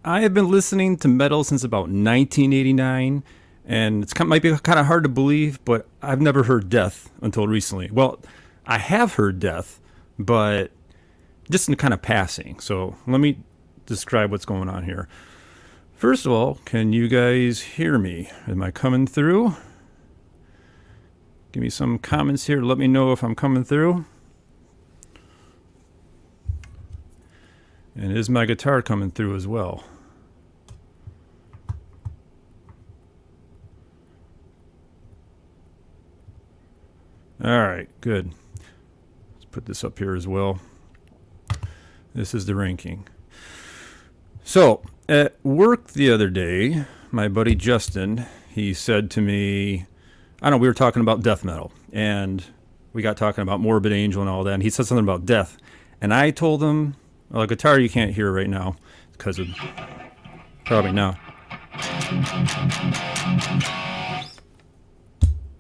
I have been listening to metal since about 1989, and might be kind of hard to believe, but I've never heard death until recently. Well, I have heard death, but just in kind of passing. So let me describe what's going on here. First of all, can you guys hear me? Am I coming through? Give me some comments here. Let me know if I'm coming through. And is my guitar coming through as well? All right, good. Let's put this up here as well. This is the ranking. So, at work the other day, my buddy Justin, he said to me, I don't know, we were talking about death metal, and we got talking about Morbid Angel and all that, and he said something about death. And I told him, well, the guitar you can't hear right now, because of, probably now.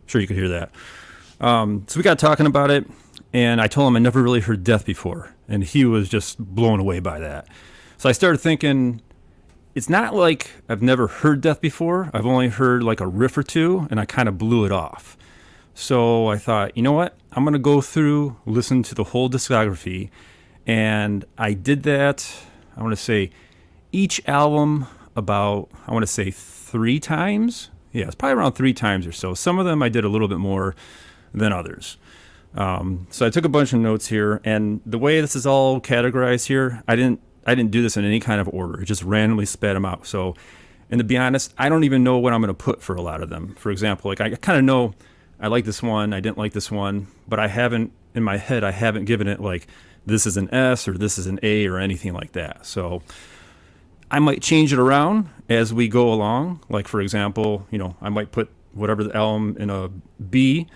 Sure you could hear that. So we got talking about it, and I told him I never really heard death before, and he was just blown away by that. So I started thinking, it's not like I've never heard death before. I've only heard like a riff or two, and I kind of blew it off. So I thought, you know what? I'm going to go through, listen to the whole discography, and I did that, I want to say, each album about, I want to say 3 times. Yeah, it's probably around 3 times or so. Some of them I did a little bit more than others. So I took a bunch of notes here, and the way this is all categorized here, I didn't do this in any kind of order. It just randomly spat them out. So, and to be honest, I don't even know what I'm going to put for a lot of them. For example, like I kind of know I like this one, I didn't like this one, but I haven't, in my head, I haven't given it like this is an S or this is an A or anything like that. So I might change it around as we go along. Like, for example, you know, I might put whatever the album in a B,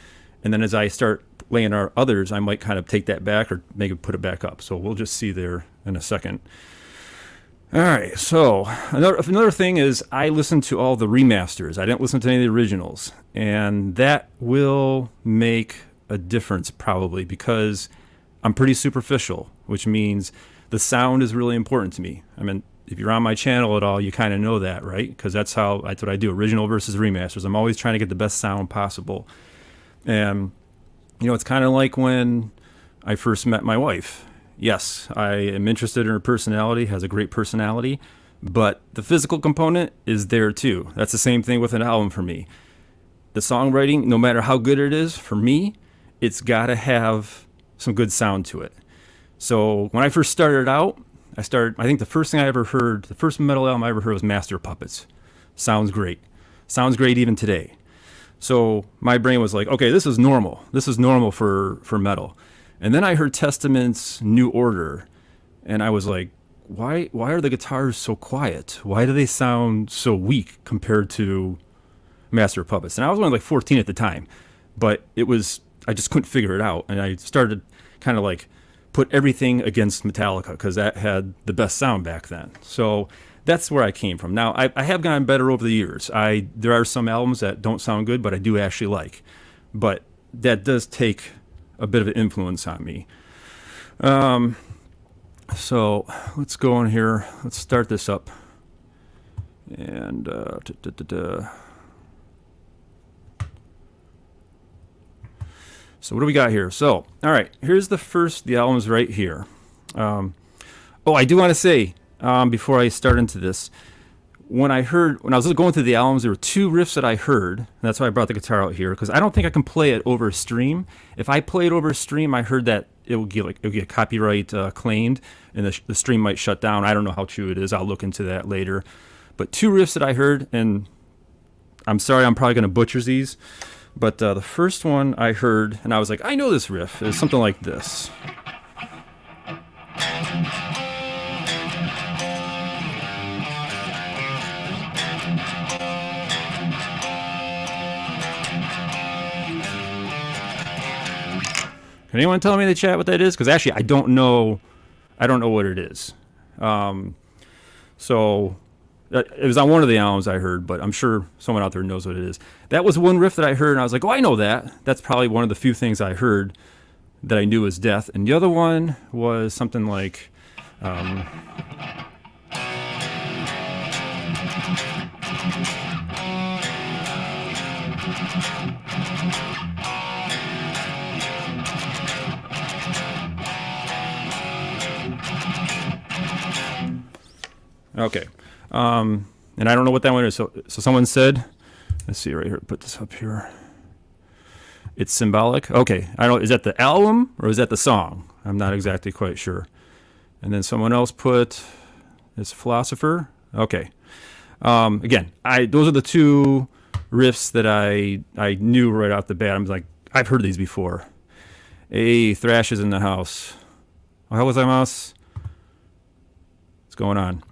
and then as I start laying our others, I might kind of take that back or maybe put it back up. So we'll just see there in a second. All right, so another thing is I listened to all the remasters. I didn't listen to any of the originals, and that will make a difference probably because I'm pretty superficial, which means the sound is really important to me. I mean, if you're on my channel at all, you kind of know that, right? Because that's what I do, original versus remasters. I'm always trying to get the best sound possible. And, you know, it's kind of like when I first met my wife. Yes, I am interested in her personality, has a great personality, but the physical component is there too. That's the same thing with an album for me. The songwriting, no matter how good it is, for me, it's got to have some good sound to it. So when I first started out, I think the first thing I ever heard, the first metal album I ever heard was Master of Puppets. Sounds great. Sounds great even today. So my brain was like, okay, this is normal. This is normal for metal. And then I heard Testament's New Order, and I was like, why are the guitars so quiet? Why do they sound so weak compared to Master of Puppets? And I was only like 14 at the time, but I just couldn't figure it out. And I started kind of like put everything against Metallica because that had the best sound back then. So that's where I came from. Now, I have gotten better over the years. There are some albums that don't sound good, but I do actually like. But that does take a bit of an influence on me. So let's go in here. Let's start this up. And so what do we got here? So, all right, here's the album's right here. I do want to say, before I start into this, when I was going through the albums, there were 2 riffs that I heard, and that's why I brought the guitar out here, because I don't think I can play it over a stream. If I play it over a stream, I heard that it would get copyright claimed, and the stream might shut down. I don't know how true it is. I'll look into that later. But 2 riffs that I heard, and I'm sorry, I'm probably going to butcher these, but the first one I heard, and I was like, I know this riff, is something like this. Can anyone tell me in the chat what that is? Because actually, I don't know what it is. So it was on one of the albums I heard, but I'm sure someone out there knows what it is. That was one riff that I heard, and I was like, oh, I know that. That's probably one of the few things I heard that I knew was death. And the other one was something like... Okay. And I don't know what that one is. So someone said, let's see right here. Put this up here. It's symbolic. Okay. I don't. Is that the album or is that the song? I'm not exactly quite sure. And then someone else put, it's philosopher. Okay. Again, those are the two riffs that I knew right off the bat. I'm like, I've heard these before. Hey, Thrash is in the house. How was I, mouse? What's going on?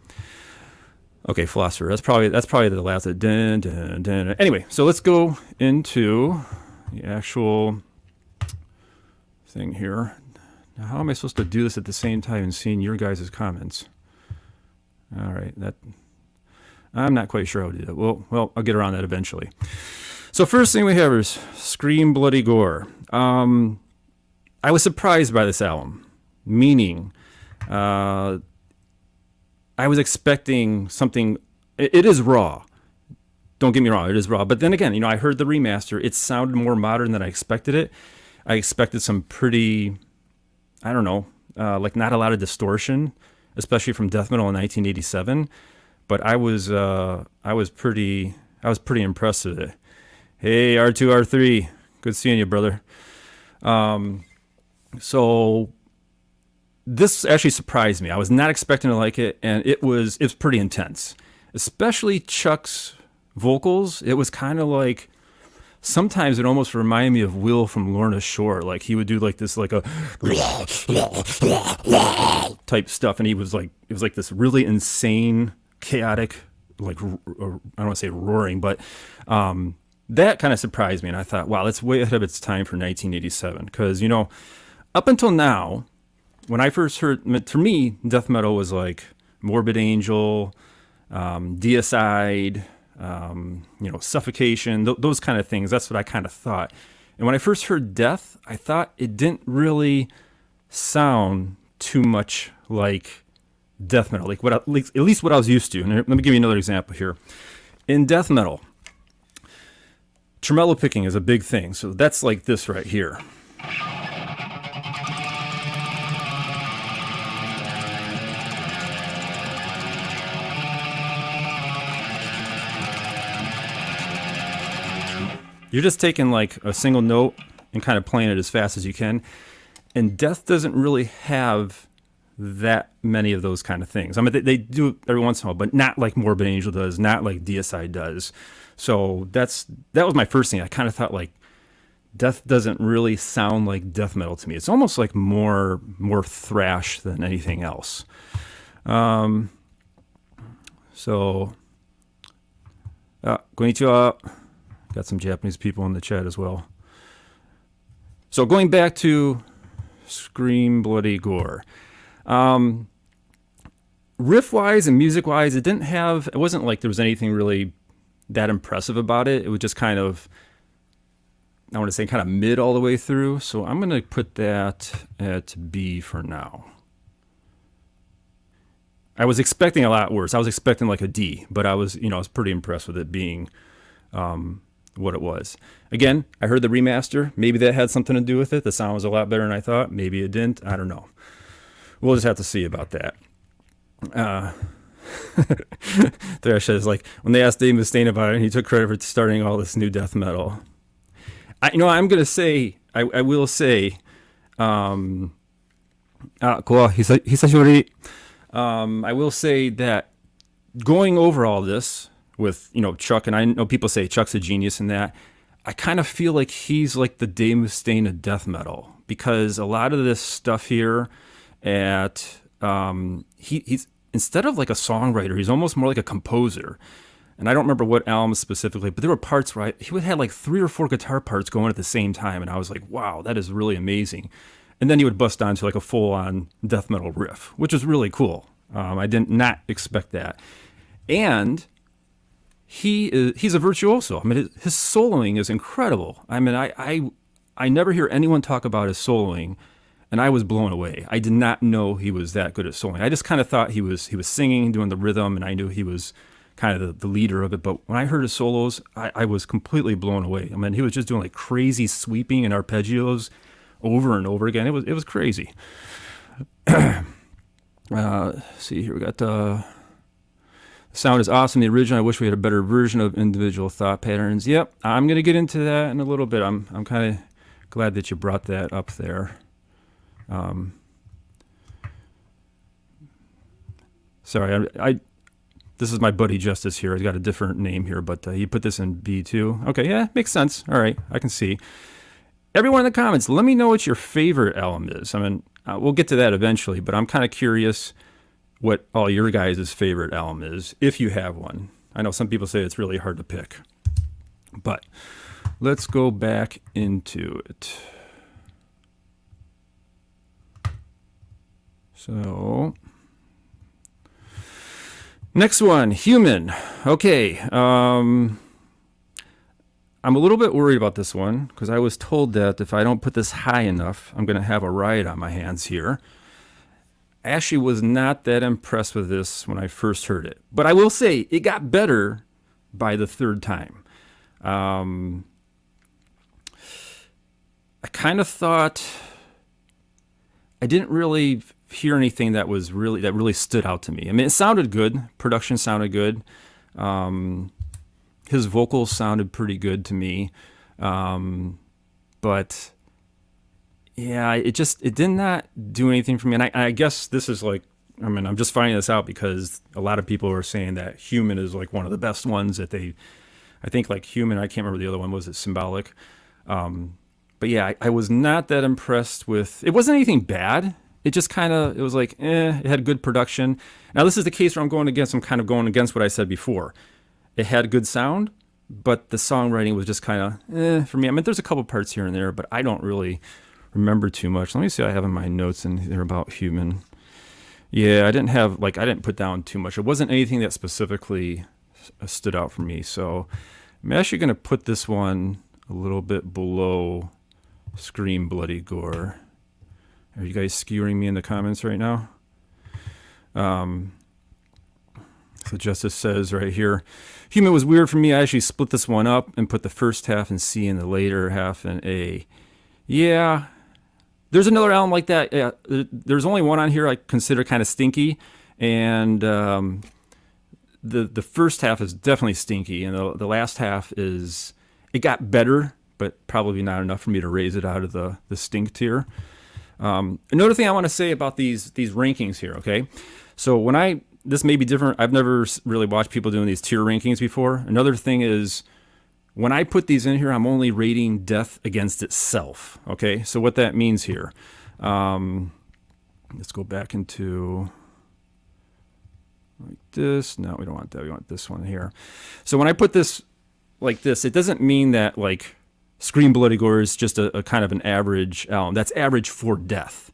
Okay, philosopher. That's probably the last. Dun, dun, dun. Anyway, so let's go into the actual thing here. Now, how am I supposed to do this at the same time and seeing your guys' comments? All right, I'm not quite sure how to do that. Well, I'll get around that eventually. So first thing we have is Scream Bloody Gore. I was surprised by this album, meaning I was expecting something. It is raw. Don't get me wrong, it is raw. But then again, I heard the remaster. It sounded more modern than I expected it. I expected some pretty, I don't know, like not a lot of distortion, especially from death metal in 1987. But I was pretty impressed with it. Hey, R2, R3, good seeing you, brother. So this actually surprised me. I was not expecting to like it, and it was pretty intense, especially Chuck's vocals. It was kind of like, sometimes it almost reminded me of Will from Lorna Shore. Like he would do like this, like a type stuff, and it was like this really insane, chaotic, like I don't want to say roaring, but that kind of surprised me, and I thought, wow, that's way ahead of its time for 1987. Because up until now, when I first heard, for me, death metal was like Morbid Angel, Deicide, Suffocation, those kind of things. That's what I kind of thought. And when I first heard death, I thought it didn't really sound too much like death metal, like at least what I was used to. And let me give you another example here. In death metal, tremolo picking is a big thing. So that's like this right here. You're just taking like a single note and kind of playing it as fast as you can. And death doesn't really have that many of those kind of things. I mean, they do every once in a while, but not like Morbid Angel does, not like Deicide does. So that was my first thing. I kind of thought like death doesn't really sound like death metal to me. It's almost like more thrash than anything else. Konnichiwa. Got some Japanese people in the chat as well. So going back to Scream Bloody Gore. Riff-wise and music-wise, it wasn't like there was anything really that impressive about it. It was just kind of, I want to say kind of mid all the way through. So I'm going to put that at B for now. I was expecting a lot worse. I was expecting like a D, but I was pretty impressed with it being what it was. Again, I heard the remaster. Maybe that had something to do with it. The sound was a lot better than I thought. Maybe it didn't. I don't know. We'll just have to see about that. Thrash says, like, when they asked Dave Mustaine about it, he took credit for starting all this new death metal. I'm going to say, I will say, cool. I will say that going over all this with, Chuck, and I know people say Chuck's a genius in that, I kind of feel like he's like the Dave Mustaine of death metal, because a lot of this stuff here he's instead of like a songwriter, he's almost more like a composer. And I don't remember what album specifically, but there were parts where he would have like 3 or 4 guitar parts going at the same time, and I was like, wow, that is really amazing. And then he would bust onto like a full-on death metal riff, which was really cool. I did not expect that. And he's a virtuoso. I mean, his soloing is incredible. I mean, I never hear anyone talk about his soloing, and I was blown away. I did not know he was that good at soloing. I just kind of thought he was singing, doing the rhythm, and I knew he was kind of the leader of it. But when I heard his solos, I was completely blown away. I mean, he was just doing like crazy sweeping and arpeggios over and over again. It was crazy. See here, we got the sound is awesome. The original, I wish we had a better version of individual thought patterns. Yep, I'm gonna get into that in a little bit. I'm kind of glad that you brought that up there. Sorry, I this is my buddy Justice here. He's got a different name here, but he put this in B2. Okay, yeah, makes sense. All right, I can see. Everyone in the comments, let me know what your favorite album is. I mean, we'll get to that eventually, but I'm kind of curious what all your guys' favorite album is, if you have one. I know some people say it's really hard to pick, but let's go back into it. So, next one, Human. Okay, I'm a little bit worried about this one because I was told that if I don't put this high enough, I'm going to have a riot on my hands here. I actually was not that impressed with this when I first heard it. But I will say it got better by the third time. I kind of thought I didn't really hear anything that really stood out to me. I mean, it sounded good. Production sounded good. His vocals sounded pretty good to me. But yeah, it did not do anything for me. And I guess this is like, I mean, I'm just finding this out because a lot of people are saying that Human is like one of the best ones that I think like Human, I can't remember the other one, was it Symbolic? But yeah, I was not that impressed with, it wasn't anything bad. It just kind of, it was like, it had good production. Now this is the case where I'm kind of going against what I said before. It had good sound, but the songwriting was just kind of, for me. I mean, there's a couple parts here and there, but I don't really remember too much. Let me see what I have in my notes in here about Human. Yeah, I didn't put down too much. It wasn't anything that specifically stood out for me. So I'm actually going to put this one a little bit below Scream Bloody Gore. Are you guys skewering me in the comments right now? So Justice says right here, Human was weird for me. I actually split this one up and put the first half in C and the later half in A. Yeah, there's another album like that. Yeah, there's only one on here I consider kind of stinky, and the first half is definitely stinky, and the last half it got better, but probably not enough for me to raise it out of the stink tier. Another thing I want to say about these rankings here, okay? So this may be different. I've never really watched people doing these tier rankings before. Another thing is, when I put these in here, I'm only rating Death against itself, okay? So what that means here, let's go back into like this. No, we don't want that. We want this one here. So when I put this like this, it doesn't mean that like Scream Bloody Gore is just a kind of an average album. That's average for Death.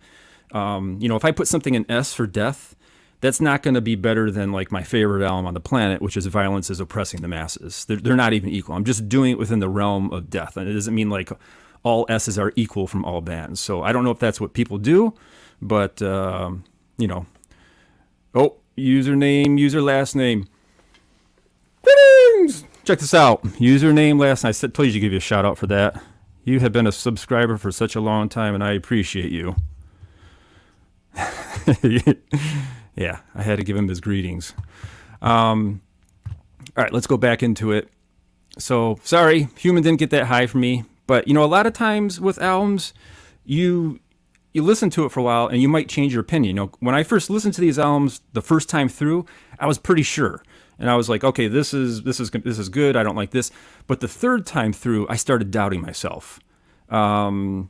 If I put something in S for Death, that's not going to be better than like my favorite album on the planet, which is Violence is Oppressing the Masses. They're not even equal. I'm just doing it within the realm of Death. And it doesn't mean like all S's are equal from all bands. So I don't know if that's what people do, but, username, user last name. Greetings! Check this out. Username last name. I told you to give you a shout out for that. You have been a subscriber for such a long time, and I appreciate you. Yeah, I had to give him his greetings. All right, let's go back into it. So, sorry, Human didn't get that high for me. But, a lot of times with albums, you listen to it for a while, and you might change your opinion. When I first listened to these albums the first time through, I was pretty sure. And I was like, okay, this is good. I don't like this. But the third time through, I started doubting myself. The album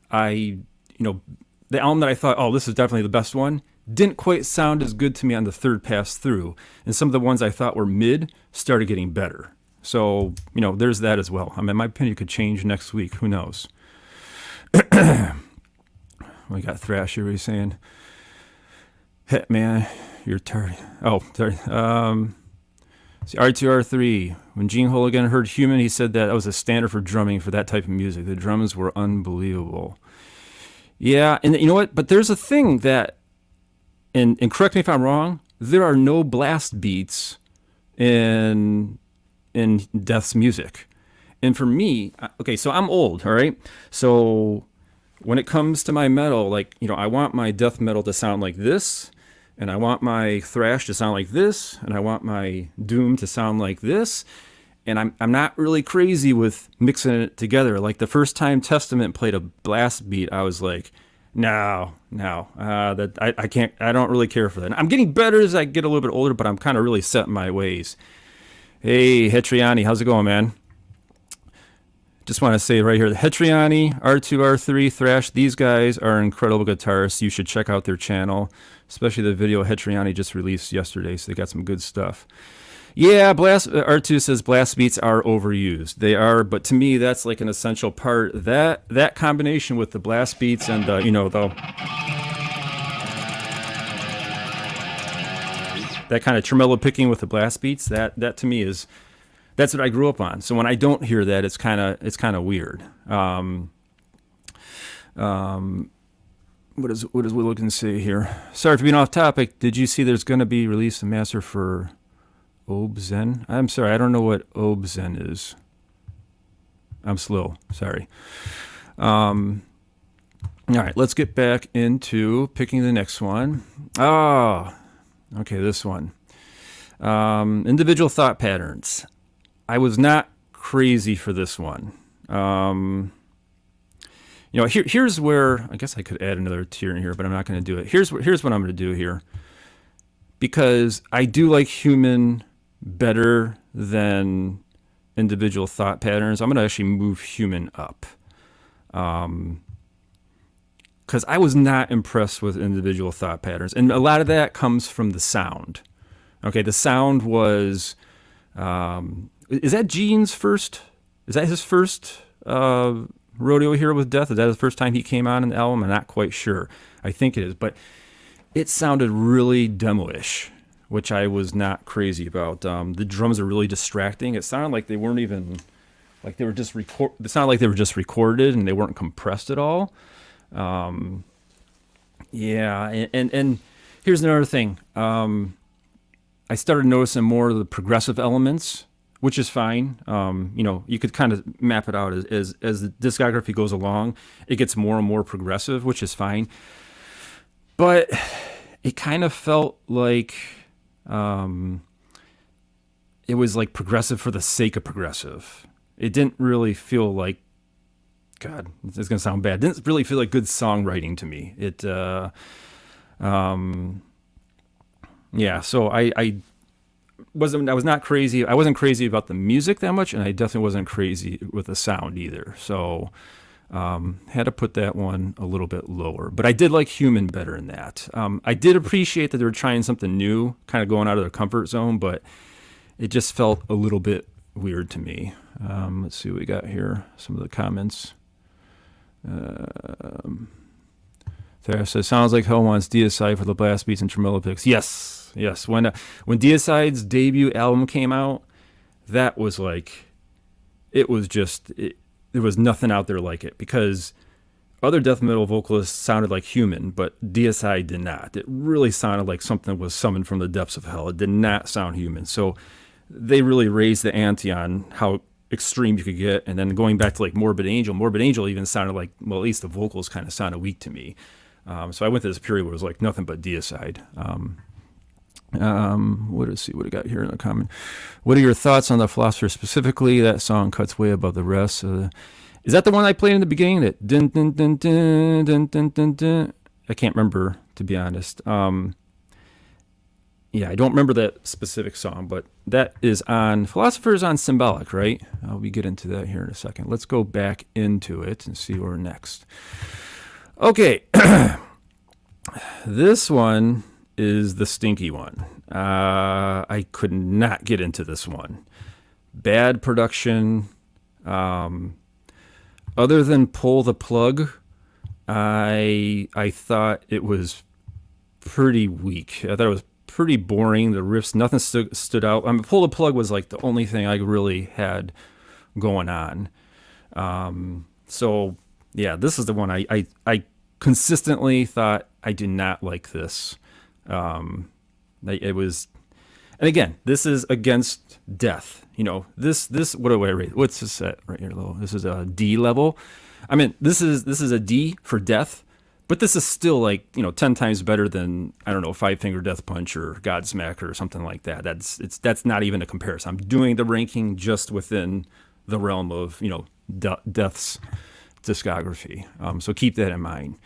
that I thought, oh, this is definitely the best one, didn't quite sound as good to me on the third pass through. And some of the ones I thought were mid started getting better. So, there's that as well. I mean, my opinion could change next week. Who knows? We got Thrasher, he's saying, hey, man, you're tired. Oh, sorry. See, R2R3, when Gene Holigan heard Human, he said that was a standard for drumming for that type of music. The drums were unbelievable. Yeah, and you know what? But there's a thing that, and correct me if I'm wrong, there are no blast beats in Death's music. And for me, okay, so I'm old, all right? So when it comes to my metal, like, I want my death metal to sound like this, and I want my thrash to sound like this, and I want my doom to sound like this. And I'm not really crazy with mixing it together. Like the first time Testament played a blast beat, I was like, no, that I can't. I don't really care for that. And I'm getting better as I get a little bit older, but I'm kind of really set in my ways. Hey, Hetriani, how's it going, man? Just want to say right here, the Hetriani, R2, R3, Thrash, these guys are incredible guitarists. You should check out their channel, especially the video Hetriani just released yesterday, so they got some good stuff. Yeah, R2 says blast beats are overused. They are, but to me, that's like an essential part. That combination with the blast beats and the that kind of tremolo picking with the blast beats, that to me is that's what I grew up on. So when I don't hear that, it's kind of weird. What is we looking to say here? Sorry for being off topic. Did you see there's going to be released a master for Obzen? I'm sorry, I don't know what Obzen is. I'm slow. Sorry. All right, let's get back into picking the next one. Okay, this one. Individual thought patterns. I was not crazy for this one. Here's where I guess I could add another tier in here, but I'm not going to do it. Here's what I'm going to do here, because I do like Human better than individual thought patterns. I'm going to actually move Human up, because I was not impressed with individual thought patterns, and a lot of that comes from the sound. Okay, the sound was. Is that Gene's first? Is that his first rodeo here with Death? Is that the first time he came on an album? I'm not quite sure. I think it is, but it sounded really demo-ish, which I was not crazy about. The drums are really distracting. It sounded like they weren't even like they were just record. It sounded like they were just recorded and they weren't compressed at all. Yeah, and here's another thing. I started noticing more of the progressive elements, which is fine. You could kind of map it out as the discography goes along. It gets more and more progressive, which is fine. But it kind of felt like it was like progressive for the sake of progressive. It didn't really feel like, God, it's going to sound bad. It didn't really feel like good songwriting to me. So I was not crazy. I wasn't crazy about the music that much, and I definitely wasn't crazy with the sound either. So had to put that one a little bit lower. But I did like Human better than that. I did appreciate that they were trying something new, kind of going out of their comfort zone, but it just felt a little bit weird to me. Let's see what we got here. Some of the comments. There says, sounds like Hell wants Deicide for the blast beats and tremolo picks. Yes. When Deicide's debut album came out, that was like, it was just, there was nothing out there like it, because other death metal vocalists sounded like Human, but Deicide did not. It really sounded like something was summoned from the depths of hell. It did not sound human. So they really raised the ante on how extreme you could get. And then going back to like Morbid Angel even sounded like, well, at least the vocals kind of sounded weak to me. So I went to this period where it was like nothing but Deicide. Let's see what I got here in the comment. What are your thoughts on The Philosopher specifically? That song cuts way above the rest. Is that the one I played in the beginning? That dun dun dun dun dun dun dun dun? I can't remember, to be honest. Yeah, I don't remember that specific song, but that is on Philosopher's on Symbolic, right? We get into that here in a second. Let's go back into it and see where we're next. Okay, this one is the stinky one. I could not get into this one. Bad production. Other than Pull the Plug, I thought it was pretty weak. I thought it was pretty boring. The riffs, nothing stood out. I mean, Pull the Plug was like the only thing I really had going on. So yeah, this is the one I consistently thought I did not like this. It was, And again, this is against death. This what do I rate? What's this at right here? Low. This is a D level. I mean, this is a D for death, but this is still like 10 times better than, I don't know, Five Finger Death Punch or Godsmack or something like that. That's not even a comparison. I'm doing the ranking just within the realm of Death's discography. So keep that in mind.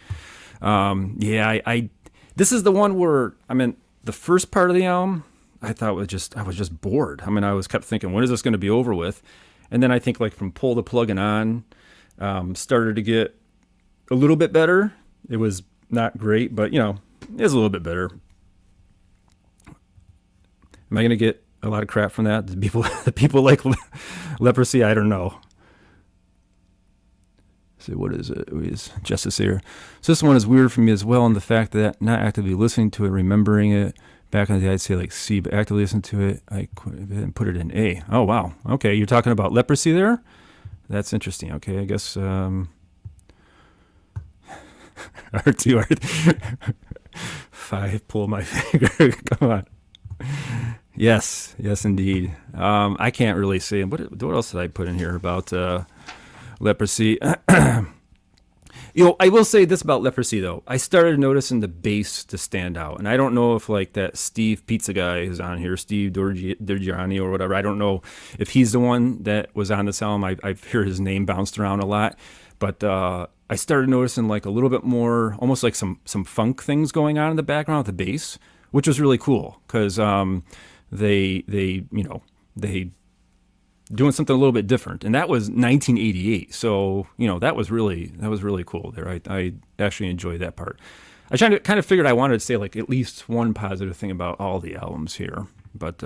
I this is the one where, I mean, the first part of the album, I thought I was just bored. I mean, kept thinking, when is this going to be over with? And then I think like from Pull the Plug and on, started to get a little bit better. It was not great, but it was a little bit better. Am I going to get a lot of crap from that? The people like Leprosy? I don't know. So what is it? It was Justice here. So this one is weird for me as well, in the fact that not actively listening to it, remembering it. Back in the day, I'd say like C, but actively listen to it, I put it in A. Oh, wow. Okay, you're talking about Leprosy there? That's interesting. Okay, I guess R2, R3. 5, pull my finger. Come on. Yes, indeed. I can't really say. What else did I put in here about Leprosy? I will say this about Leprosy, though. I started noticing the bass to stand out. And I don't know if, like, that Steve Pizza guy is on here, Steve Dorgiani or whatever. I don't know if he's the one that was on this album. I hear his name bounced around a lot. But I started noticing, like, a little bit more, almost like some funk things going on in the background with the bass, which was really cool. Because they doing something a little bit different, and that was 1988. So that was really cool there. I actually enjoyed that part. I kind of figured I wanted to say like at least one positive thing about all the albums here, but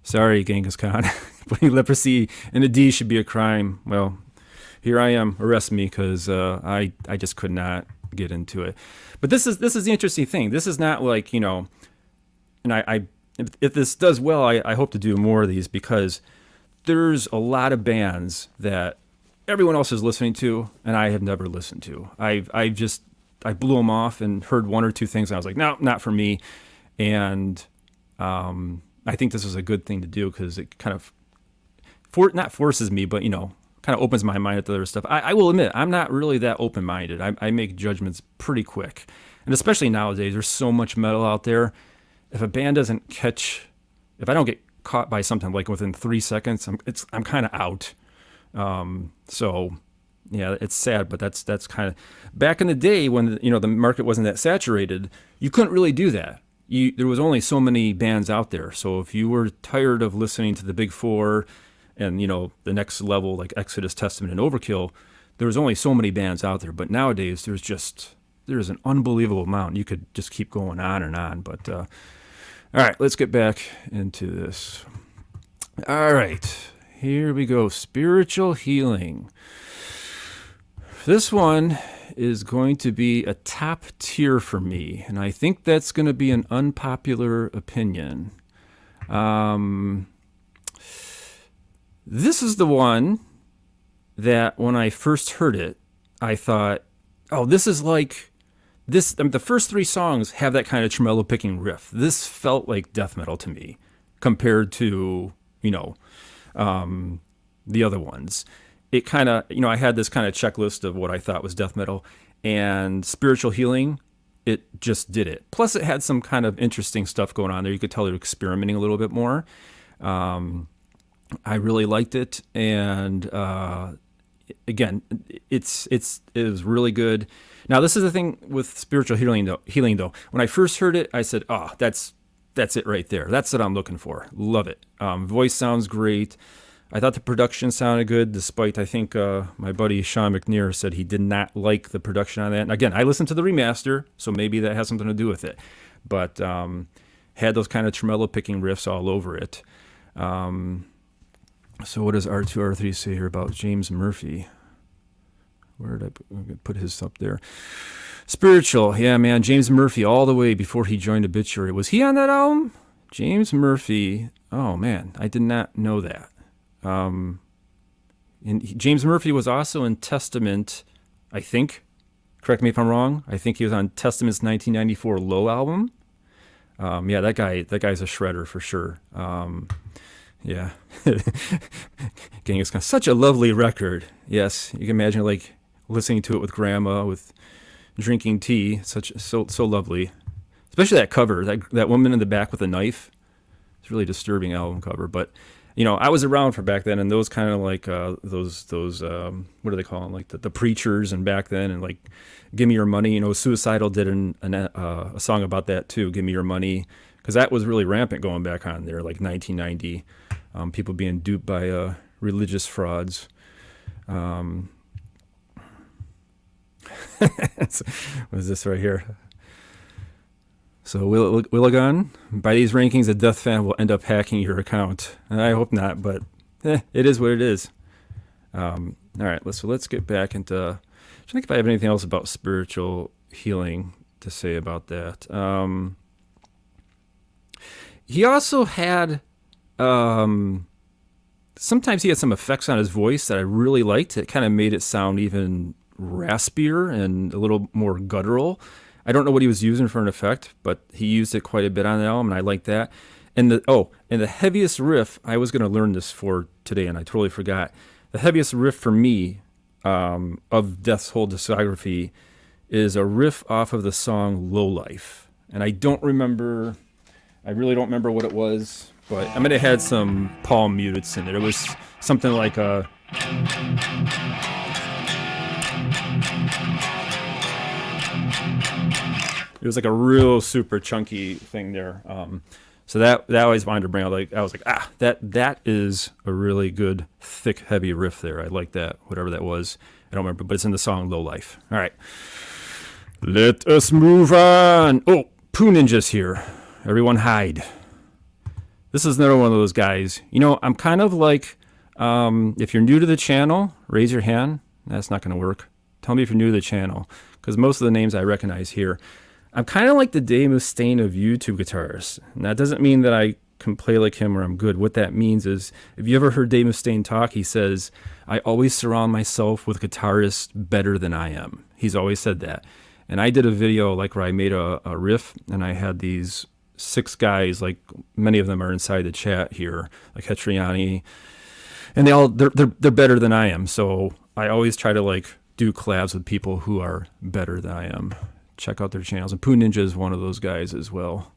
sorry, Genghis Khan. Putting Leprosy in a D should be a crime. Well, here I am. Arrest me, because I just could not get into it. But this is the interesting thing. This is not like and if this does well, I hope to do more of these, because there's a lot of bands that everyone else is listening to and I have never listened to. I blew them off and heard one or two things and I was like, no, not for me. And I think this is a good thing to do, because it kind of not forces me, but kind of opens my mind to other stuff. I will admit, I'm not really that open-minded. I make judgments pretty quick, and especially nowadays, there's so much metal out there. If a band doesn't catch, if I don't get caught by something like within 3 seconds, I'm kind of out. So yeah, it's sad, but that's kind of back in the day when the market wasn't that saturated. You couldn't really do that. There was only so many bands out there. So if you were tired of listening to the big four and the next level like Exodus, Testament, and Overkill, there was only so many bands out there. But nowadays there's an unbelievable amount. You could just keep going on and on. But all right, let's get back into this. All right, here we go. Spiritual Healing. This one is going to be a top tier for me, and I think that's going to be an unpopular opinion. This is the one that when I first heard it, I thought, oh, this is like this. I mean, the first 3 songs have that kind of tremolo picking riff. This felt like death metal to me compared to, the other ones. It kind of, I had this kind of checklist of what I thought was death metal, and Spiritual Healing, it just did it. Plus it had some kind of interesting stuff going on there. You could tell they were experimenting a little bit more. I really liked it. And, again, it was really good. Now, this is the thing with Spiritual Healing though. When I first heard it, I said, oh, that's it right there. That's what I'm looking for. Love it. Voice sounds great. I thought the production sounded good, despite, I think, my buddy Sean McNear said he did not like the production on that. And again, I listened to the remaster, so maybe that has something to do with it. But had those kind of tremolo picking riffs all over it. So what does R2, R3 say here about James Murphy? Where did I put his up there? Spiritual, yeah, man. James Murphy, all the way before he joined Obituary. Was he on that album? James Murphy. Oh, man, I did not know that. And James Murphy was also in Testament, I think. Correct me if I'm wrong. I think he was on Testament's 1994 Low album. Yeah, that guy's a shredder for sure. Yeah. Genghis Khan, such a lovely record. Yes, you can imagine like listening to it with grandma, with drinking tea. So lovely. Especially that cover, that woman in the back with a knife. It's a really disturbing album cover. But I was around for back then, and those kind of like those what do they call them? Like the preachers, and back then, and like "Give Me Your Money." Suicidal did a song about that too. "Give Me Your Money," because that was really rampant going back on there, like 1990. People being duped by religious frauds. What is this right here? So Willigan, by these rankings, a Death fan will end up hacking your account. I hope not, but it is what it is. All right, let's get back into. I think if I have anything else about spiritual healing to say about that. He also had. Sometimes he had some effects on his voice that I really liked. It kind of made it sound even raspier and a little more guttural. I don't know what he was using for an effect, but he used it quite a bit on the album, and I like that. And the heaviest riff, I was going to learn this for today, and I totally forgot. The heaviest riff for me of Death's whole discography is a riff off of the song "Low Life," and I really don't remember what it was, but I mean it had some palm mutes in it. It was something like a. It was like a real super chunky thing there. So that always wanted to bring out, like, I was like, that is a really good, thick, heavy riff there. I like that, whatever that was. I don't remember, but it's in the song "Low Life." All right. Let us move on. Oh, Poo Ninja's here. Everyone hide. This is another one of those guys. I'm kind of like, if you're new to the channel, raise your hand. That's not going to work. Tell me if you're new to the channel, because most of the names I recognize here. I'm kind of like the Dave Mustaine of YouTube guitarists. And that doesn't mean that I can play like him or I'm good. What that means is, if you ever heard Dave Mustaine talk, he says, "I always surround myself with guitarists better than I am." He's always said that. And I did a video like where I made a riff, and I had these 6 guys, like many of them are inside the chat here, like Hetriani, and they're better than I am. So I always try to like do collabs with people who are better than I am. Check out their channels. And Poo Ninja is one of those guys as well.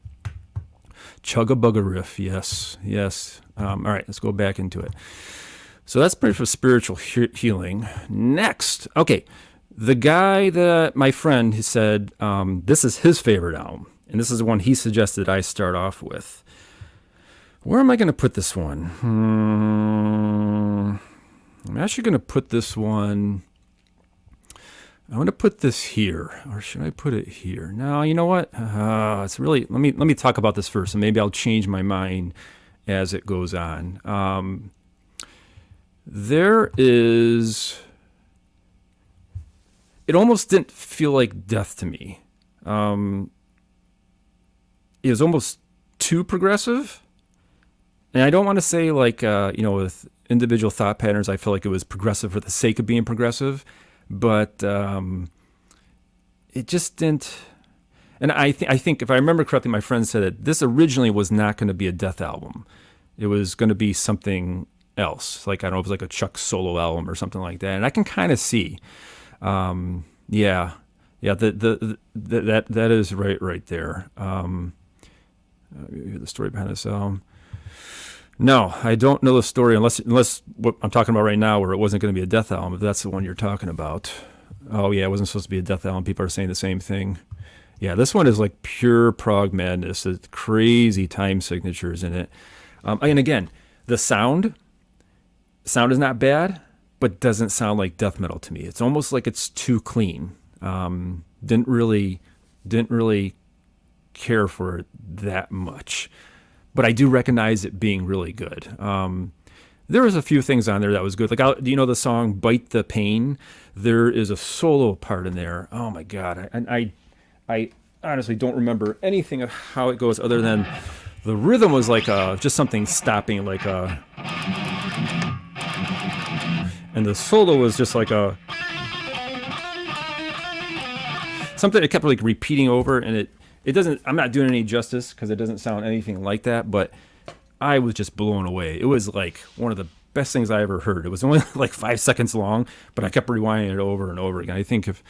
Chugga Bugga Riff. Yes. All right, let's go back into it. So that's pretty for spiritual healing. Next. Okay. The guy that my friend he said, this is his favorite album. And this is the one he suggested I start off with. Where am I going to put this one? I'm actually going to put this one. I'm going to put this here, or should I put it here? No, you know what? It's really. Let me talk about this first, and maybe I'll change my mind as it goes on. There is. It almost didn't feel like Death to me. It was almost too progressive, and I don't want to say like with individual thought patterns, I feel like it was progressive for the sake of being progressive. But it just didn't. And I think if I remember correctly, my friend said that this originally was not going to be a Death album. It was going to be something else. Like, I don't know, it was like a Chuck solo album or something like that. And I can kind of see. That is right there. The story behind this album. No, I don't know the story unless what I'm talking about right now, where it wasn't going to be a Death album, if that's the one you're talking about. Oh, yeah, it wasn't supposed to be a Death album. People are saying the same thing. Yeah, this one is like pure prog madness. It's crazy time signatures in it. And again, the sound is not bad, but doesn't sound like death metal to me. It's almost like it's too clean. Didn't really care for it that much. But I do recognize it being really good. There was a few things on there that was good. Like, do you know the song "Bite the Pain"? There is a solo part in there. Oh my God, I honestly don't remember anything of how it goes other than the rhythm was like just something stopping, like a, and the solo was just like a. something that kept like repeating over, and it doesn't. I'm not doing any justice because it doesn't sound anything like that. But I was just blown away. It was like one of the best things I ever heard. It was only like 5 seconds long, but I kept rewinding it over and over again. I think if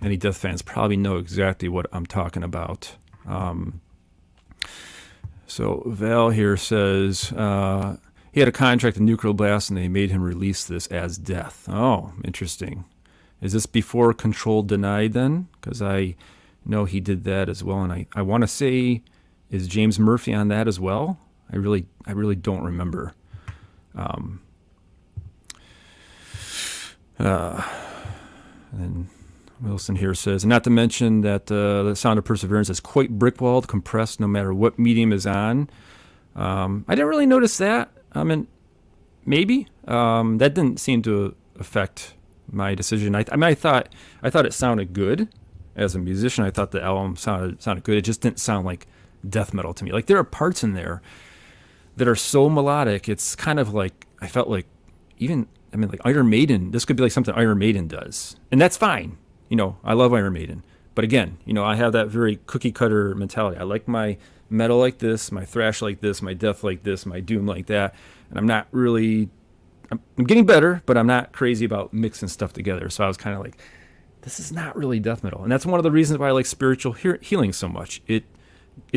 any Death fans probably know exactly what I'm talking about. So Val here says he had a contract with Nuclear Blast, and they made him release this as Death. Oh, interesting. Is this before Control Denied then? Because I know he did that as well, and I want to say, is James Murphy on that as well? I really don't remember. And Wilson here says, not to mention that the Sound of Perseverance is quite brick-walled, compressed no matter what medium is on. I didn't really notice that. I mean, maybe. That didn't seem to affect my decision. I thought it sounded good as a musician. I thought the album sounded good. It just didn't sound like death metal to me. Like, there are parts in there that are so melodic. It's kind of like, I felt like like Iron Maiden, this could be like something Iron Maiden does. And that's fine. I love Iron Maiden. But again, I have that very cookie cutter mentality. I like my metal like this, my thrash like this, my death like this, my doom like that. And I'm getting better, but I'm not crazy about mixing stuff together. So I was kind of like, this is not really death metal. And that's one of the reasons why I like spiritual healing so much. It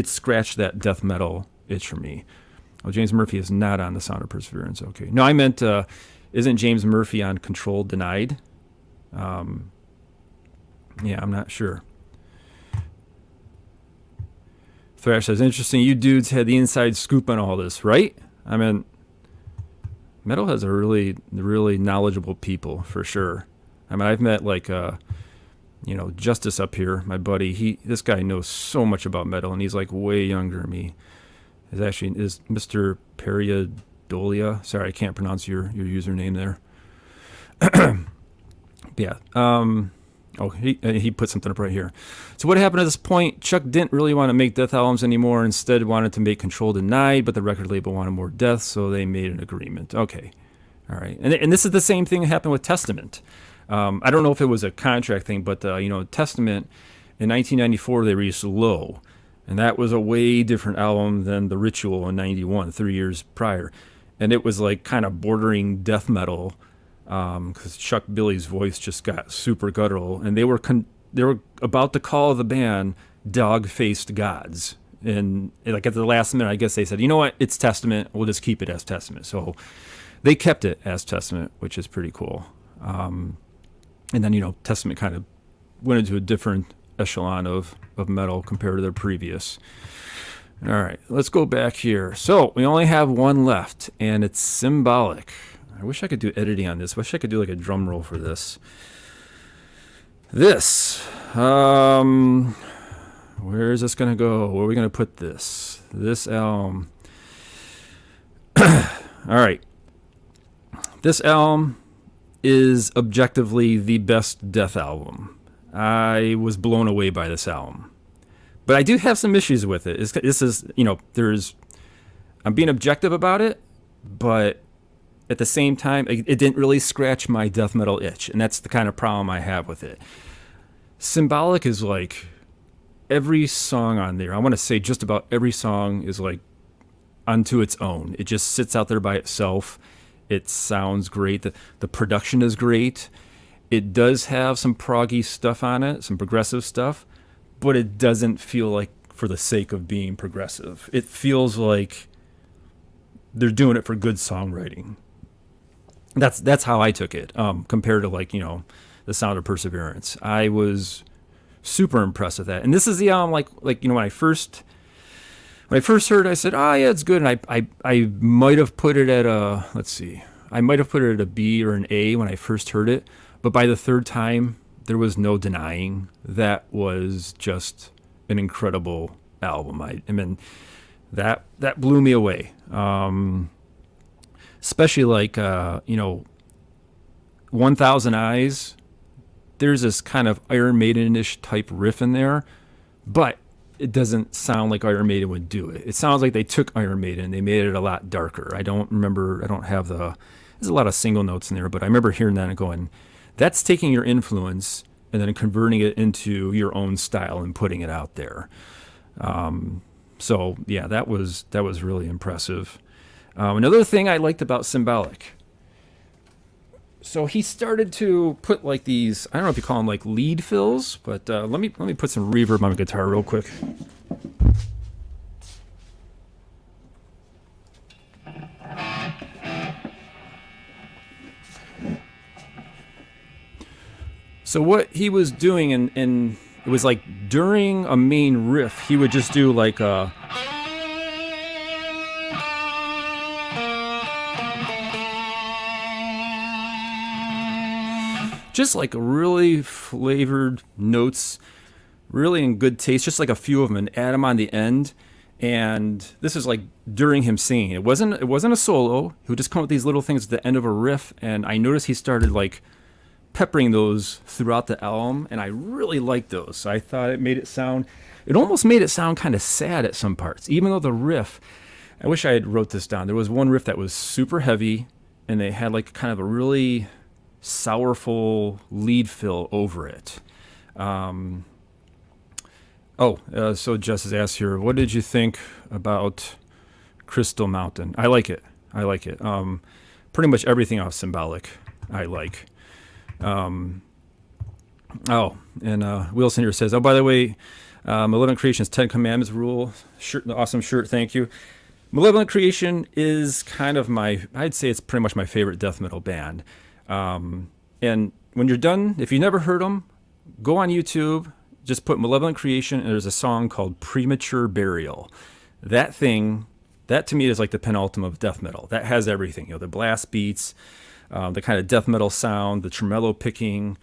scratched that death metal itch for me. Oh, James Murphy is not on the Sound of Perseverance. Okay. No, I meant, isn't James Murphy on Control Denied? Yeah, I'm not sure. Thrash says, interesting, you dudes had the inside scoop on all this, right? I mean, metal has a really, really knowledgeable people, for sure. I mean, I've met like, Justice up here, my buddy. This guy knows so much about metal, and he's like way younger than me. Is Mr. Periadolia. Sorry, I can't pronounce your username there. Yeah. He put something up right here. So what happened at this point? Chuck didn't really want to make death albums anymore. Instead, wanted to make Control Denied, but the record label wanted more death, so they made an agreement. Okay. All right. And this is the same thing that happened with Testament. I don't know if it was a contract thing, but, Testament, in 1994, they released Low. And that was a way different album than The Ritual in 91, 3 years prior. And it was like kind of bordering death metal, because Chuck Billy's voice just got super guttural, and they were about to call the band Dog-Faced Gods, and like at the last minute, I guess they said, you know what, it's Testament, we'll just keep it as Testament. So they kept it as Testament, which is pretty cool. And then Testament kind of went into a different echelon of metal compared to their previous. All right, let's go back here. So we only have one left, and it's Symbolic. I wish I could do editing on this. Wish I could do like a drum roll for this. Where is this going to go? Where are we going to put this? This album. All right. This album is objectively the best death album. I was blown away by this album. But I do have some issues with it. I'm being objective about it, but at the same time, it didn't really scratch my death metal itch, and that's the kind of problem I have with it. Symbolic is like every song on there. I want to say just about every song is like unto its own. It just sits out there by itself. It sounds great. The production is great. It does have some proggy stuff on it, some progressive stuff, but it doesn't feel like for the sake of being progressive. It feels like they're doing it for good songwriting. That's how I took it, compared to the Sound of Perseverance. I was super impressed with that. And this is the album when I first heard it, I said, oh yeah, it's good. And I might have put it at a B or an A when I first heard it. But by the third time, there was no denying that was just an incredible album. I mean, that blew me away. Especially 1,000 Eyes. There's this kind of Iron Maiden-ish type riff in there, but it doesn't sound like Iron Maiden would do it. It sounds like they took Iron Maiden and they made it a lot darker. There's a lot of single notes in there, but I remember hearing that and going, that's taking your influence and then converting it into your own style and putting it out there. So yeah, that was really impressive. Another thing I liked about Symbolic. So he started to put like these, I don't know if you call them like lead fills, but let me put some reverb on my guitar real quick. So what he was doing, and it was like during a main riff, he would just do like a just like really flavored notes, really in good taste, just like a few of them, and add them on the end. And this is like during him singing. It wasn't a solo. He would just come up with these little things at the end of a riff, and I noticed he started like peppering those throughout the album, and I really liked those. So I thought it almost made it sound kind of sad at some parts, even though the riff. I wish I had wrote this down. There was one riff that was super heavy, and they had like kind of a really sourful lead fill over it. So Jess has asked here, what did you think about Crystal Mountain? I like it. Pretty much everything off Symbolic, I like. Wilson here says, oh, by the way, Malevolent Creation's 10 Commandments rule, shirt, awesome shirt, thank you. Malevolent Creation is kind of I'd say it's pretty much my favorite death metal band. And when you're done, if you've never heard them, go on YouTube, just put Malevolent Creation, and there's a song called Premature Burial. That to me is like the penultimate of death metal. That has everything, the blast beats, the kind of death metal sound, the tremolo picking,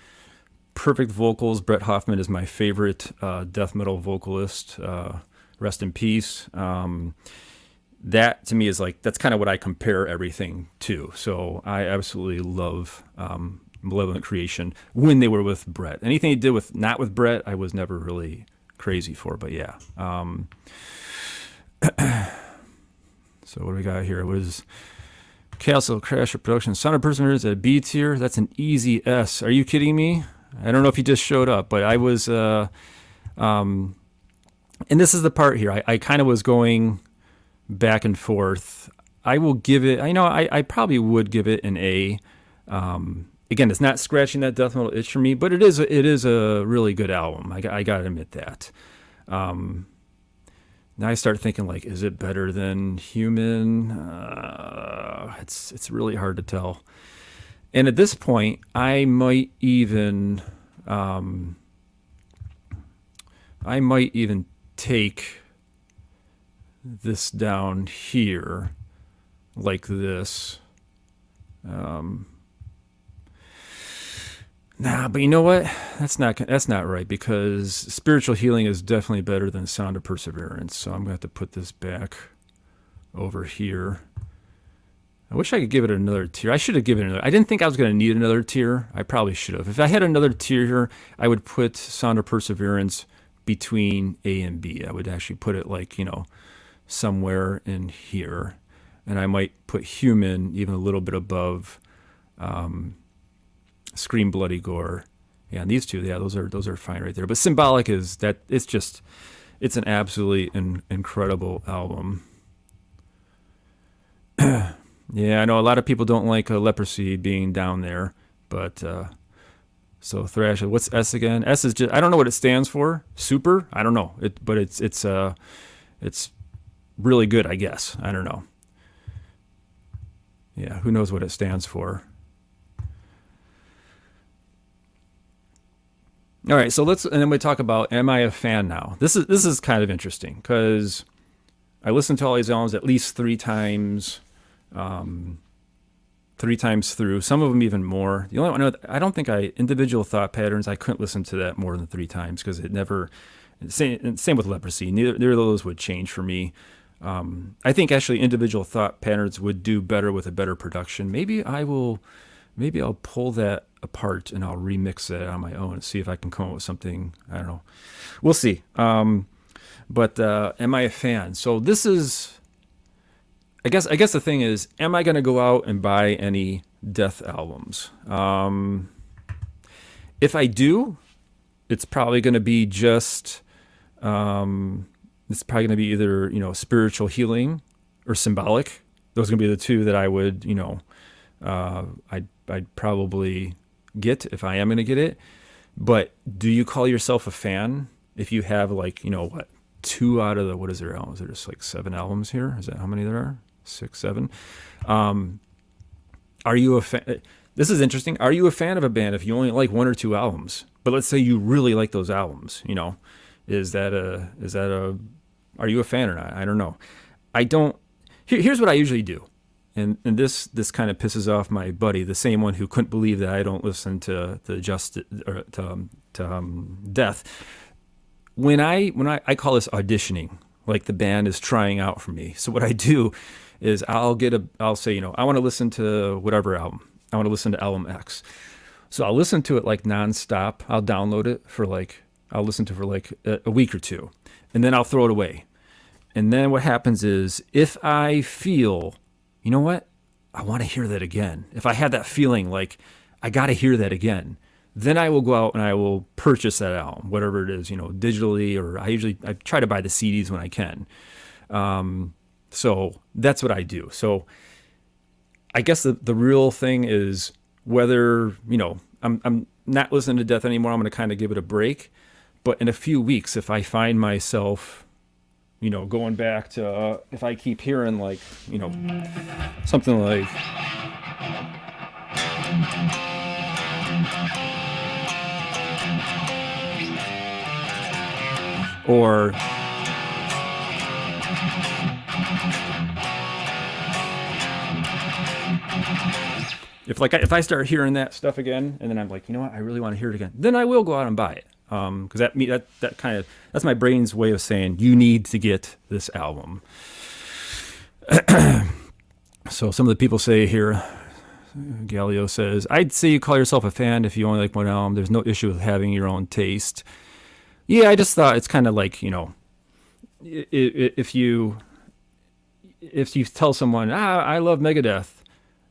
perfect vocals. Brett Hoffman is my favorite death metal vocalist. Rest in peace. That to me is like, that's kind of what I compare everything to. So I absolutely love Malevolent Creation when they were with Brett. Anything he did not with Brett, I was never really crazy for. But yeah. So what do we got here? It was Castle Crasher Production. Sound of Perseverance at B tier. That's an easy S. Are you kidding me? I don't know if he just showed up, but I was, and this is the part here. I kind of was going back and forth. I will give it, I probably would give it an A. Again, it's not scratching that death metal itch for me, but it is a really good album. I got to admit that. Now I start thinking, like, is it better than Human? It's really hard to tell. And at this point, I might even take this down here, like this. But you know what? That's not right, because Spiritual Healing is definitely better than Sound of Perseverance. So I'm going to have to put this back over here. I wish I could give it another tier. I should have given it another. I didn't think I was going to need another tier. I probably should have. If I had another tier here, I would put Sound of Perseverance between A and B. I would actually put it like, somewhere in here. And I might put Human even a little bit above Scream Bloody Gore. Yeah, and these two, yeah, those are fine right there. But Symbolic it's an absolutely incredible album. Yeah, I know a lot of people don't like Leprosy being down there, but so Thrash. What's S again? S is just, I don't know what it stands for. Super? I don't know. But it's really good, I guess. I don't know. Yeah, who knows what it stands for? All right, so and then we talk about, am I a fan now? This is kind of interesting, because I listened to all these albums at least 3 times. 3 times through, some of them even more. The only one I don't think Individual Thought Patterns, I couldn't listen to that more than 3 times, because it never. Same with Leprosy. Neither of those would change for me. I think actually Individual Thought Patterns would do better with a better production. Maybe I'll pull that apart and I'll remix that on my own and see if I can come up with something. I don't know. We'll see. But am I a fan? So this is. I guess the thing is, am I going to go out and buy any Death albums? If I do, it's probably going to be just it's probably going to be either spiritual healing or symbolic. Those are going to be the two that I would I'd probably get if I am going to get it. But do you call yourself a fan if you have like what, two out of the, what is there albums? There's like 7 albums here. Is that how many there are? 6, 7. Are you a fan? This is interesting. Are you a fan of a band if you only like 1 or 2 albums? But let's say you really like those albums. Is that a are you a fan or not? I don't know. I don't. Here's what I usually do, and this kind of pisses off my buddy, the same one who couldn't believe that I don't listen to Death. When I call this auditioning, like the band is trying out for me. So what I do is I'll say, I want to listen to whatever album. I want to listen to album X. So I'll listen to it like nonstop. I'll download it I'll listen to it for like a week or 2, and then I'll throw it away. And then what happens is, if I feel, you know what, I want to hear that again. If I have that feeling like I got to hear that again, then I will go out and I will purchase that album, whatever it is, digitally, or I try to buy the CDs when I can. So that's what I do. So I guess the real thing is whether, I'm not listening to Death anymore. I'm going to kind of give it a break. But in a few weeks, if I find myself, going back to, if I keep hearing like, something like, or if I start hearing that stuff again, and then I'm like, you know what, I really want to hear it again, then I will go out and buy it. Because that's my brain's way of saying you need to get this album. So some of the people say here, Galileo says, I'd say you call yourself a fan if you only like one album. There's no issue with having your own taste. Yeah, I just thought it's kind of like, if you tell someone, I love Megadeth.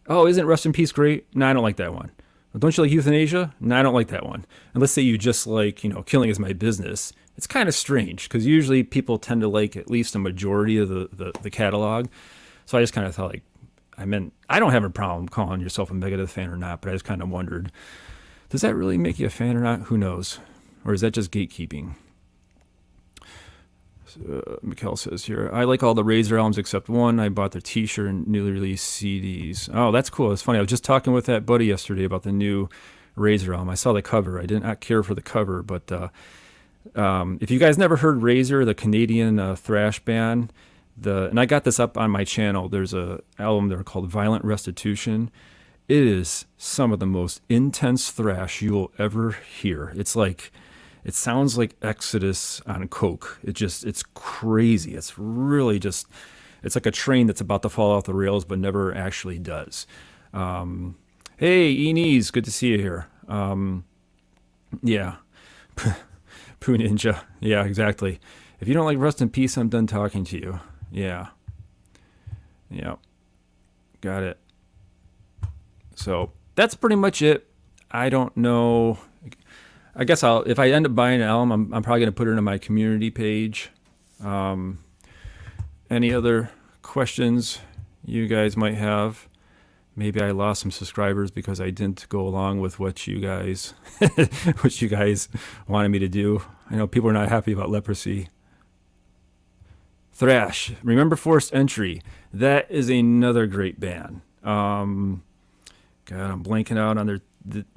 Oh, isn't Rest in Peace great? No, I don't like that one. Don't you like Euthanasia? No, I don't like that one. And let's say you just like, Killing Is My Business. It's kind of strange because usually people tend to like at least a majority of the catalog. So I just kind of thought I don't have a problem calling yourself a Megadeth fan or not, but I just kind of wondered, does that really make you a fan or not? Who knows? Or is that just gatekeeping? Mikkel says here, I like all the Razor albums except one. I bought their t-shirt and newly released CDs. Oh, that's cool. It's funny. I was just talking with that buddy yesterday about the new Razor album. I saw the cover. I did not care for the cover, but if you guys never heard Razor, the Canadian thrash band, and I got this up on my channel, there's a album there called Violent Restitution. It is some of the most intense thrash you will ever hear. It sounds like Exodus on coke. It's crazy. It's really it's like a train that's about to fall off the rails, but never actually does. Hey, Enes, good to see you here. Yeah. Poo Ninja. Yeah, exactly. If you don't like Rest in Peace, I'm done talking to you. Yeah. Got it. So that's pretty much it. I don't know. I guess if I end up buying an album, I'm probably going to put it in my community page. Any other questions you guys might have? Maybe I lost some subscribers because I didn't go along with what you guys wanted me to do. I know people are not happy about Leprosy. Thrash. Remember Forced Entry. That is another great band. God, I'm blanking out on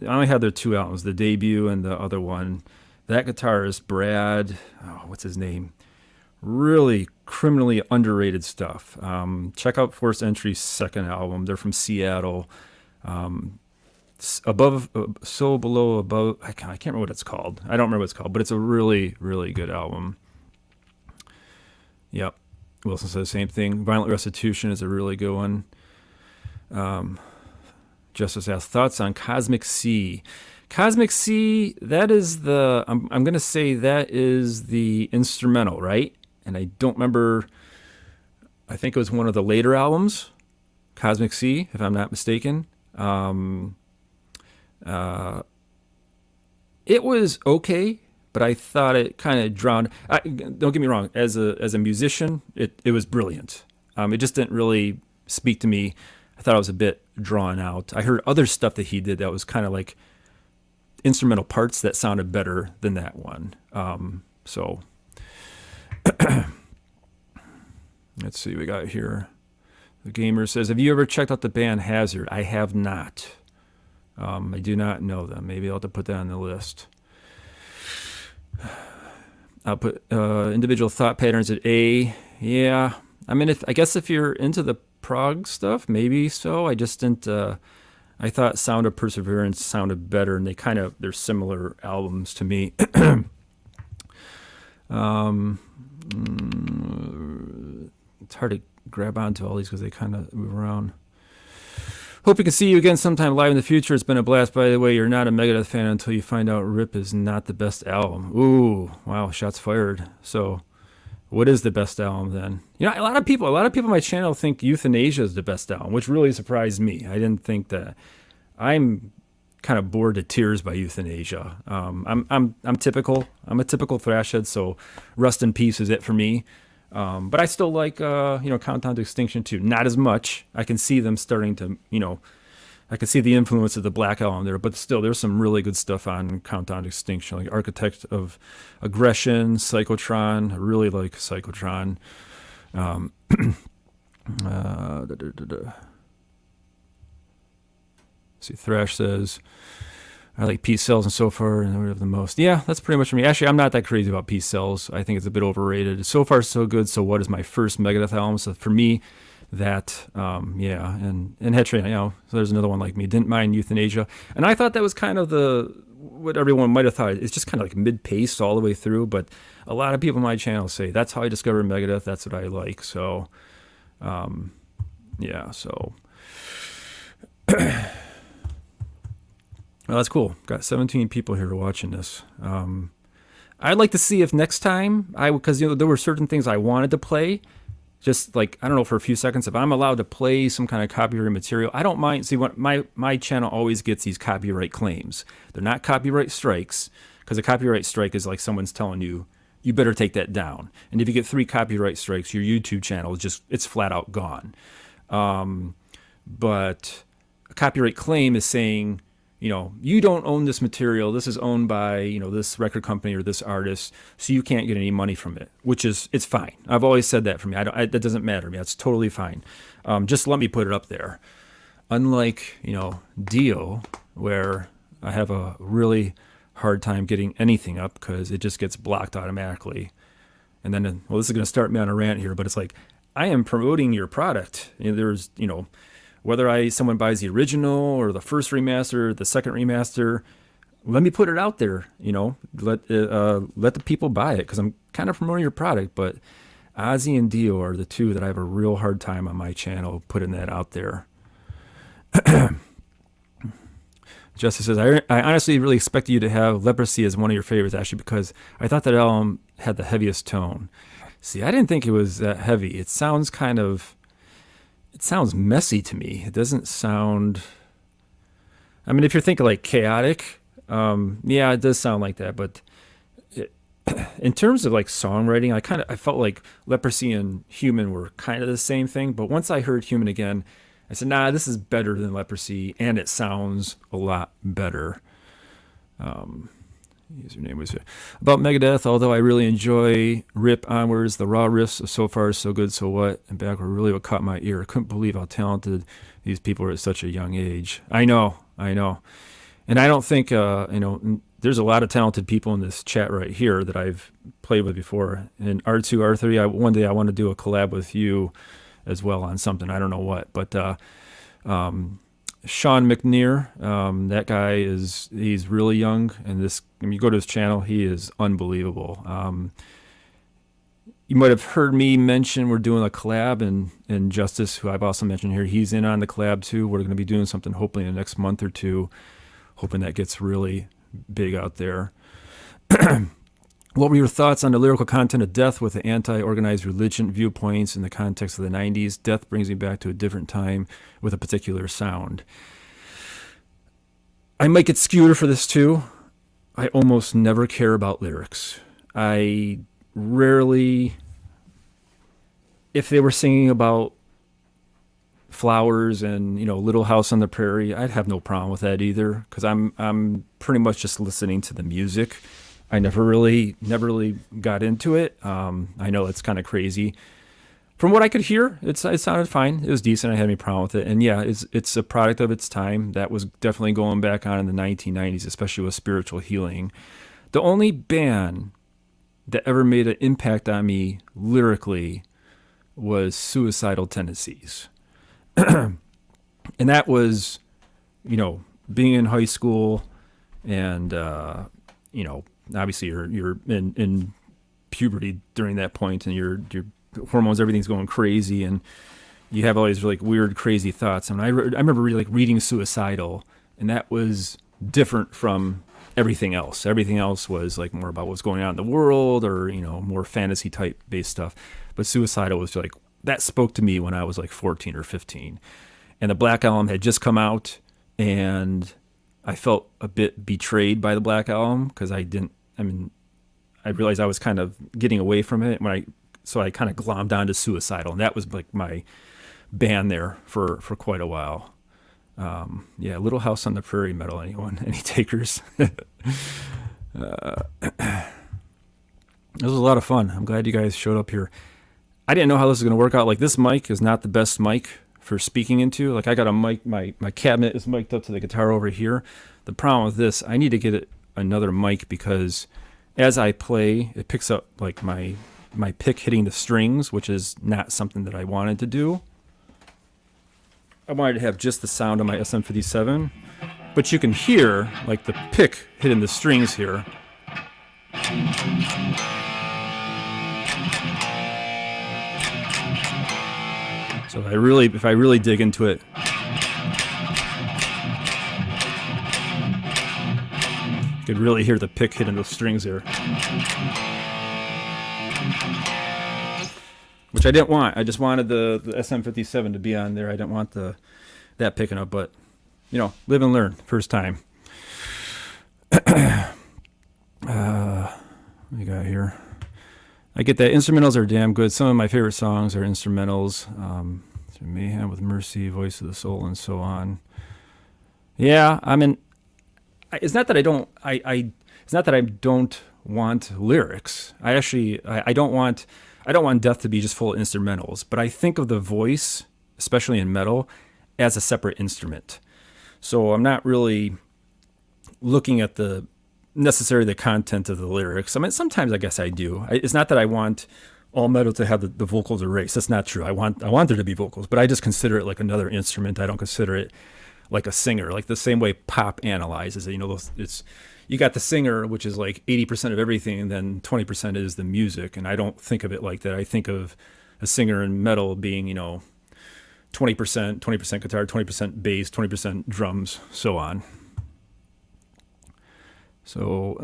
I only have their 2 albums, the debut and the other one. That guitarist, Brad, what's his name? Really criminally underrated stuff. Check out Forced Entry's second album. They're from Seattle. So Below Above. I can't remember what it's called. I don't remember what it's called, but it's a really, really good album. Yep. Wilson says the same thing. Violent Restitution is a really good one. Justice asks, thoughts on Cosmic Sea. Cosmic Sea, that is I'm going to say that is the instrumental, right? And I don't remember, I think it was one of the later albums, Cosmic Sea, if I'm not mistaken. It was okay. but I thought it kind of drowned. Don't get me wrong, as a musician, it was brilliant. It just didn't really speak to me. I thought it was a bit drawn out. I heard other stuff that he did that was kind of like instrumental parts that sounded better than that one. So let's see what we got here. The gamer says, have you ever checked out the band Hazard? I have not. I do not know them. Maybe I'll have to put that on the list. I'll put individual thought patterns at A. Yeah. I mean, I guess if you're into the prog stuff, maybe so. I just didn't. I thought Sound of Perseverance sounded better, and they're similar albums to me. It's hard to grab onto all these because they kind of move around. Hope we can see you again sometime live in the future. It's been a blast. By the way, you're not a Megadeth fan until you find out Rip is not the best album. Ooh, wow, shots fired. So, what is the best album then? A lot of people on my channel think Euthanasia is the best album, which really surprised me. I didn't think that. I'm kind of bored to tears by Euthanasia. I'm typical. I'm a typical thrash head, so Rust in Peace is it for me. But I still like, Countdown to Extinction too. Not as much. I can see them starting to, I can see the influence of the Black Album there, but still there's some really good stuff on Countdown to Extinction, like Architect of Aggression, Psychotron. I really like Psychotron. See, Thrash says, I like Peace Cells and So Far, and we have the most. Yeah, that's pretty much for me. Actually, I'm not that crazy about Peace Cells. I think it's a bit overrated. So Far, So Good, So What is my first Megadeth album. So for me, that, yeah. And Head-Train, so there's another one like me. Didn't mind Euthanasia. And I thought that was kind of what everyone might have thought. It's just kind of like mid-paced all the way through. But a lot of people on my channel say, that's how I discovered Megadeth. That's what I like. So, yeah, so... Well, that's cool. Got 17 people here watching this. I'd like to see if next time because there were certain things I wanted to play, just like, I don't know, for a few seconds, if I'm allowed to play some kind of copyright material, I don't mind. See, what my channel always gets these copyright claims. They're not copyright strikes, because a copyright strike is like someone's telling you, you better take that down. And if you get 3 copyright strikes, your YouTube channel it's flat out gone. But a copyright claim is saying, you don't own this material. This is owned by, this record company or this artist, so you can't get any money from it, it's fine. I've always said that for me. That doesn't matter to me. That's totally fine. Just let me put it up there. Unlike, Dio, where I have a really hard time getting anything up because it just gets blocked automatically. And then, this is going to start me on a rant here, but it's like, I am promoting your product. There's, whether someone buys the original or the first remaster, the second remaster, let me put it out there. Let the people buy it, because I'm kind of promoting your product. But Ozzy and Dio are the two that I have a real hard time on my channel putting that out there. Justice says, I honestly really expected you to have Leprosy as one of your favorites, actually, because I thought that album had the heaviest tone. See, I didn't think it was that heavy. It sounds messy to me. It doesn't sound... I mean, if you're thinking like chaotic, yeah, it does sound like that. But in terms of like songwriting, I felt like Leprosy and Human were kind of the same thing. But once I heard Human again, I said, nah, this is better than Leprosy, and it sounds a lot better. Username was about Megadeth. Although I really enjoy Rip Onwards, the raw riffs of So Far, So Good, So What, and Backward really what caught my ear. I couldn't believe how talented these people are at such a young age. I know. And I don't think, there's a lot of talented people in this chat right here that I've played with before. And R2, R3, one day I want to do a collab with you as well on something. I don't know what, but Sean McNear, that guy he's really young, and when you go to his channel, he is unbelievable. You might have heard me mention we're doing a collab, and Justice, who I've also mentioned here, he's in on the collab too. We're going to be doing something hopefully in the next month or two, hoping that gets really big out there. What were your thoughts on the lyrical content of Death with the anti-organized religion viewpoints in the context of the 90s? Death brings me back to a different time with a particular sound. I might get skewed for this too. I almost never care about lyrics. I rarely, if they were singing about flowers and Little House on the Prairie, I'd have no problem with that either because I'm pretty much just listening to the music. I never really got into it. I know it's kind of crazy. From what I could hear, it sounded fine. It was decent. I had any problem with it. And yeah, it's a product of its time. That was definitely going back on in the 1990s, especially with spiritual healing. The only band that ever made an impact on me lyrically was Suicidal Tendencies. And that was, being in high school and, obviously you're in puberty during that point and your hormones, everything's going crazy and you have all these like weird, crazy thoughts. And I remember really like reading Suicidal, and that was different from everything else. Everything else was like more about what's going on in the world or, more fantasy type based stuff. But Suicidal was like, that spoke to me when I was like 14 or 15. And the Black Album had just come out, and I felt a bit betrayed by the Black Album because I realized I was kind of getting away from it so I kind of glommed onto Suicidal, and that was like my band there for quite a while. Yeah, Little House on the Prairie metal. Anyone? Any takers? It was a lot of fun. I'm glad you guys showed up here. I didn't know how this was going to work out. Like, this mic is not the best mic for speaking into. Like, I got a mic, my cabinet is mic'd up to the guitar over here. The problem with this, I need to get another mic because as I play, it picks up like my pick hitting the strings, which is not something that I wanted to do. I wanted to have just the sound of my SM57, but you can hear like the pick hitting the strings here. So if I really dig into it, you could really hear the pick hitting the strings here. Which I didn't want. I just wanted the SM57 to be on there. I didn't want that picking up, but live and learn. First time. What do you got here? I get that instrumentals are damn good. Some of my favorite songs are instrumentals. Mayhem with Mercy, Voice of the Soul, and so on. Yeah, it's not that I don't. It's not that I don't want lyrics. I don't want Death to be just full of instrumentals. But I think of the voice, especially in metal, as a separate instrument. So I'm not really looking at the content of the lyrics. Sometimes I guess I do. It's not that I want all metal to have the vocals erased. That's not true. I want there to be vocals, but I just consider it like another instrument. I don't consider it like a singer, like the same way pop analyzes it. You got the singer, which is like 80% of everything, and then 20% is the music. And I don't think of it like that. I think of a singer in metal being, 20% guitar, 20% bass, 20% drums, so on. So,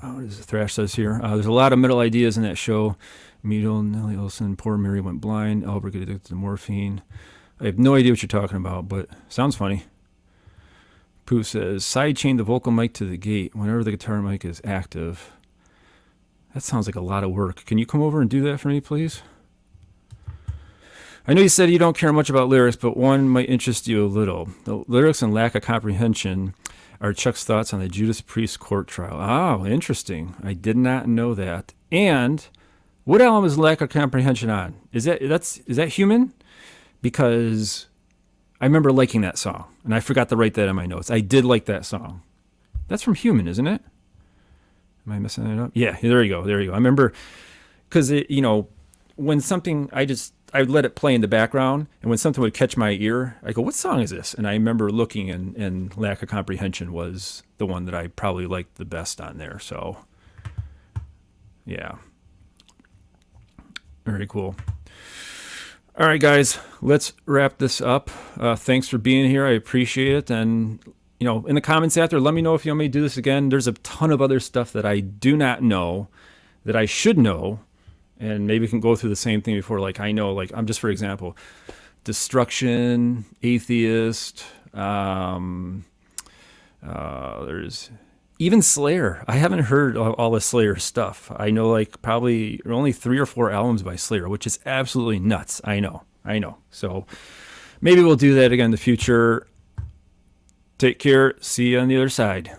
what does Thrash says here? There's a lot of metal ideas in that show. Meadle, Nellie Olson, Poor Mary Went Blind, Albert Get Addicted to Morphine. I have no idea what you're talking about, but sounds funny. Pooh says, sidechain the vocal mic to the gate whenever the guitar mic is active. That sounds like a lot of work. Can you come over and do that for me, please? I know you said you don't care much about lyrics, but one might interest you a little. The lyrics and lack of comprehension are Chuck's thoughts on the Judas Priest court trial. Oh, interesting. I did not know that. And what album is lack of comprehension on? Is that Human? Because I remember liking that song, and I forgot to write that in my notes. I did like that song. That's from Human, isn't it? Am I messing it up? Yeah, there you go. I remember because when something I would let it play in the background, and when something would catch my ear, I go, what song is this? And I remember looking, and Lack of Comprehension was the one that I probably liked the best on there. So, yeah. Very cool. All right, guys, let's wrap this up. Thanks for being here. I appreciate it. And, in the comments after, let me know if you want me to do this again. There's a ton of other stuff that I do not know that I should know. And maybe we can go through the same thing before. Like, I know, like, I'm just, for example, Destruction, Atheist, there's even Slayer. I haven't heard all the Slayer stuff. I know like probably only 3 or 4 albums by Slayer, which is absolutely nuts. I know. So maybe we'll do that again in the future. Take care. See you on the other side.